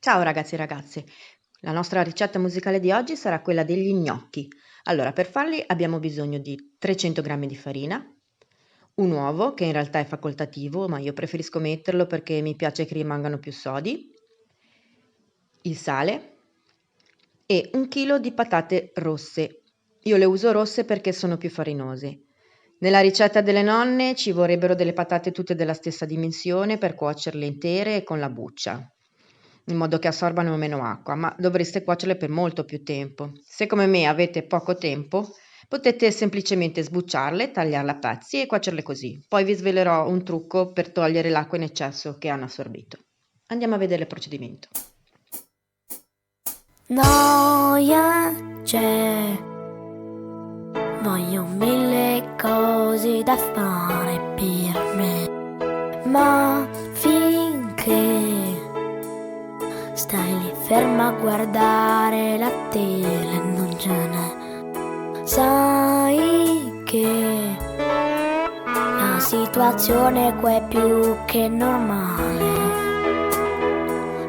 Ciao ragazzi e ragazze, la nostra ricetta musicale di oggi sarà quella degli gnocchi. Allora, per farli abbiamo bisogno di 300 grammi di farina, un uovo che in realtà è facoltativo, ma io preferisco metterlo perché mi piace che rimangano più sodi, il sale e un chilo di patate rosse. Io le uso rosse perché sono più farinose. Nella ricetta delle nonne ci vorrebbero delle patate tutte della stessa dimensione per cuocerle intere e con la buccia, in modo che assorbano meno acqua, ma dovreste cuocerle per molto più tempo. Se come me avete poco tempo, potete semplicemente sbucciarle, tagliarle a pezzi e cuocerle così. Poi vi svelerò un trucco per togliere l'acqua in eccesso che hanno assorbito. Andiamo a vedere il procedimento. Noia c'è, voglio mille cose da fare per me, ma finché stai lì ferma a guardare la tele non ce n'è. Sai che la situazione qua è più che normale.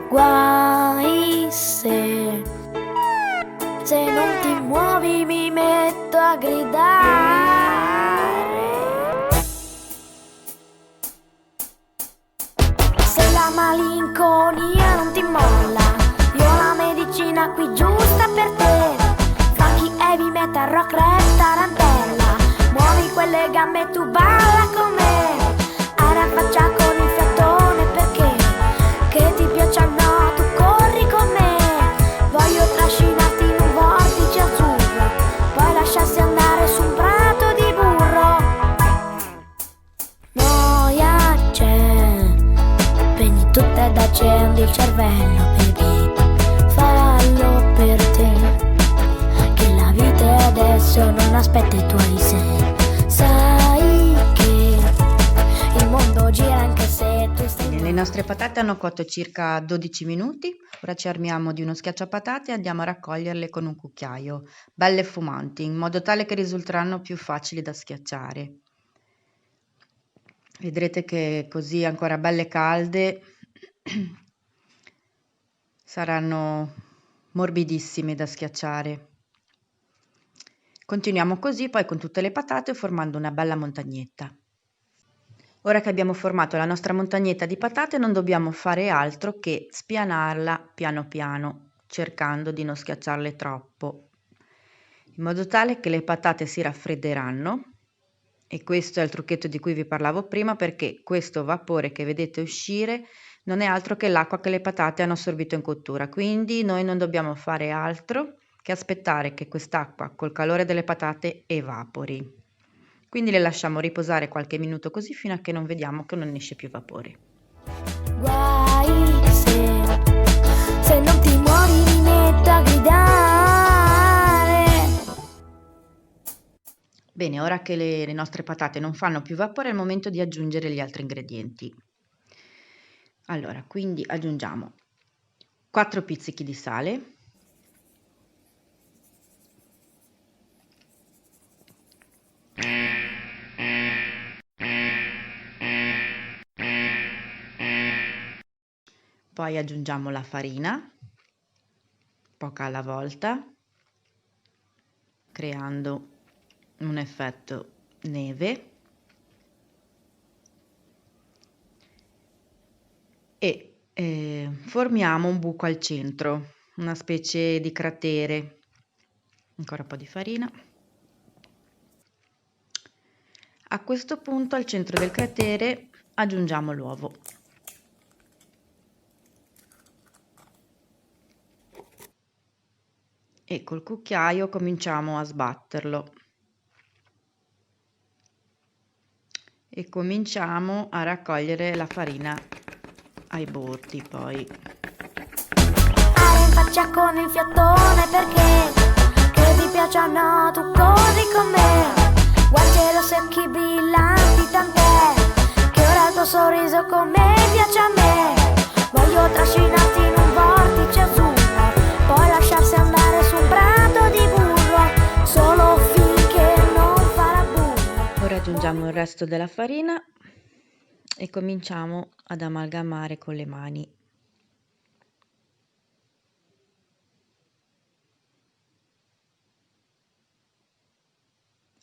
Guai se non ti muovi mi metto a gridare. Se la malinconia non ti molla, io ho la medicina qui giusta per te. Funky, heavy metal, rock, rap, tarantella, muovi quelle gambe e tu balla con me. Hai la faccia con il fiatone perché che ti piace o no, tu corri con me. Voglio trascinarti in un vortice azzurro, poi lasciarsi andare su un prato di burro. Noia c'è, spegni tutto ed accendi il cervello, baby. Fallo per te, che la vita adesso non aspetta i tuoi se. Sai che il mondo gira anche se tu stai. Le nostre patate hanno cotto circa 12 minuti, ora ci armiamo di uno schiacciapatate e andiamo a raccoglierle con un cucchiaio, belle fumanti, in modo tale che risulteranno più facili da schiacciare. Vedrete che così ancora belle calde saranno morbidissime da schiacciare. Continuiamo così poi con tutte le patate formando una bella montagnetta. Ora che abbiamo formato la nostra montagnetta di patate non dobbiamo fare altro che spianarla piano piano, cercando di non schiacciarle troppo, in modo tale che le patate si raffredderanno. E questo è il trucchetto di cui vi parlavo prima, perché questo vapore che vedete uscire non è altro che l'acqua che le patate hanno assorbito in cottura, quindi noi non dobbiamo fare altro che aspettare che quest'acqua col calore delle patate evapori. Quindi le lasciamo riposare qualche minuto così fino a che non vediamo che non esce più vapore. Guai se non ti muovi mi metto a gridare. Bene, ora che le nostre patate non fanno più vapore è il momento di aggiungere gli altri ingredienti. Allora, quindi aggiungiamo 4 pizzichi di sale, poi aggiungiamo la farina, poca alla volta, creando un effetto neve, e formiamo un buco al centro, una specie di cratere. Ancora un po' di farina. A questo punto al centro del cratere aggiungiamo l'uovo. E col cucchiaio cominciamo a sbatterlo e cominciamo a raccogliere la farina ai bordi. Poi Hai in faccia con il fiatone perché che ti piace o no, tu corri con me. Guardi lo secchi brillanti tant'è che ora il tuo sorriso come piace a me. Voglio trascinarti in un vortice azzurro, poi lasciarsi andare su un prato di burro, solo finché non fa la burro. ora aggiungiamo il resto della farina e cominciamo ad amalgamare con le mani.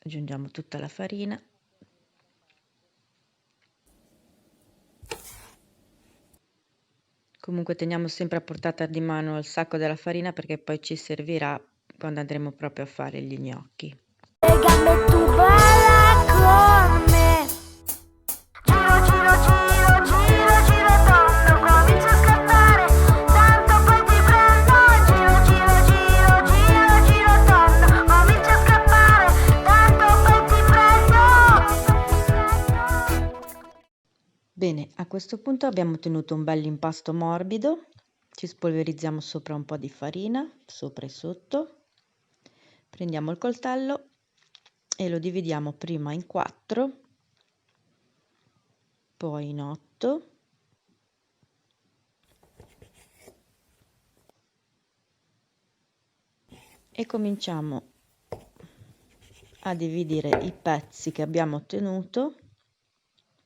aggiungiamo tutta la farina. Comunque teniamo sempre a portata di mano il sacco della farina perché poi ci servirà quando andremo proprio a fare gli gnocchi. Le gambe tu balla con me. Giro, giro, giro, giro, giro tondo, comincio a scattare, tanto poi ti prendo. Giro, giro, giro, giro, giro tondo, comincio a scappare, tanto poi ti prendo. Bene, a questo punto abbiamo ottenuto un bel impasto morbido. Ci spolverizziamo sopra un po' di farina, sopra e sotto. Prendiamo il coltello e lo dividiamo prima in 4, poi in 8 e cominciamo a dividere i pezzi che abbiamo ottenuto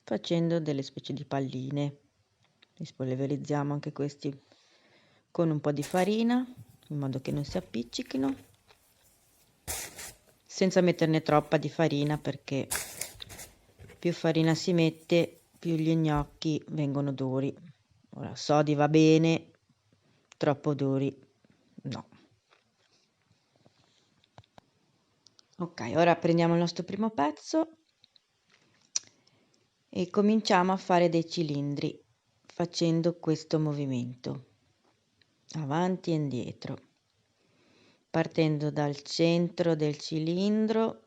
facendo delle specie di palline. Li spolverizziamo anche questi con un po' di farina in modo che non si appiccichino, senza metterne troppa di farina perché più farina si mette più gli gnocchi vengono duri. Ora sodi va bene, troppo duri no. Ok, ora prendiamo il nostro primo pezzo e cominciamo a fare dei cilindri facendo questo movimento avanti e indietro, partendo dal centro del cilindro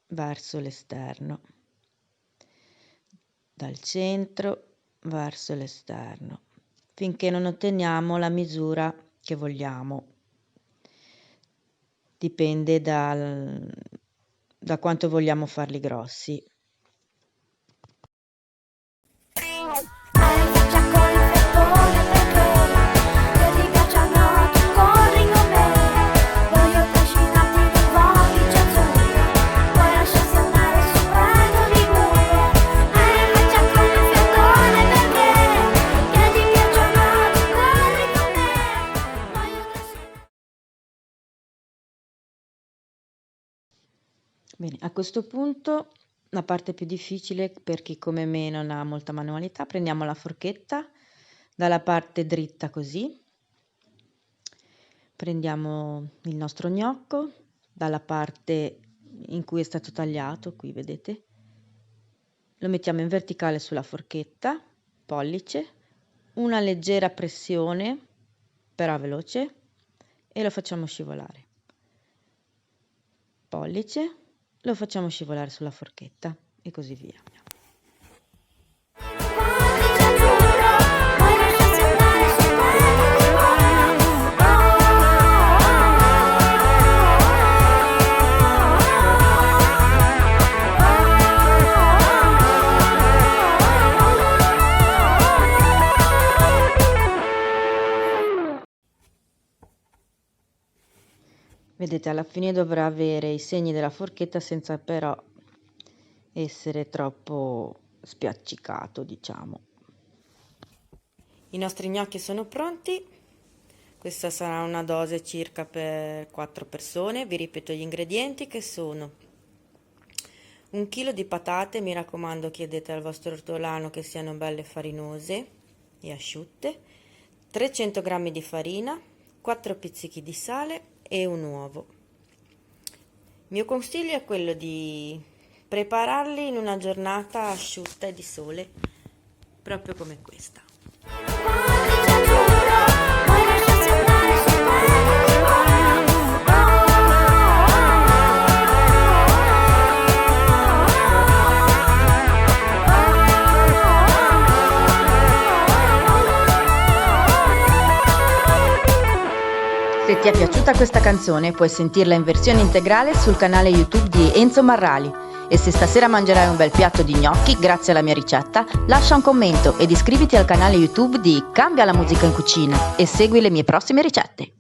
verso l'esterno, dal centro verso l'esterno, finché non otteniamo la misura che vogliamo. Dipende da quanto vogliamo farli grossi. Bene, a questo punto la parte più difficile per chi come me non ha molta manualità, prendiamo la forchetta dalla parte dritta così, prendiamo il nostro gnocco dalla parte in cui è stato tagliato, qui vedete, lo mettiamo in verticale sulla forchetta, pollice, una leggera pressione, però veloce, e lo facciamo scivolare. Pollice, lo facciamo scivolare sulla forchetta e così via. Vedete, alla fine dovrà avere i segni della forchetta senza però essere troppo spiaccicato, diciamo. I nostri gnocchi sono pronti. Questa sarà una dose circa per 4 persone. Vi ripeto gli ingredienti che sono 1 chilo di patate, mi raccomando chiedete al vostro ortolano che siano belle farinose e asciutte, 300 g di farina, 4 pizzichi di sale e un uovo. Il mio consiglio è quello di prepararli in una giornata asciutta e di sole, proprio come questa. Se ti è piaciuta questa canzone puoi sentirla in versione integrale sul canale YouTube di Enzo Marrali e se stasera mangerai un bel piatto di gnocchi grazie alla mia ricetta, lascia un commento ed iscriviti al canale YouTube di Cambia la musica in cucina e segui le mie prossime ricette.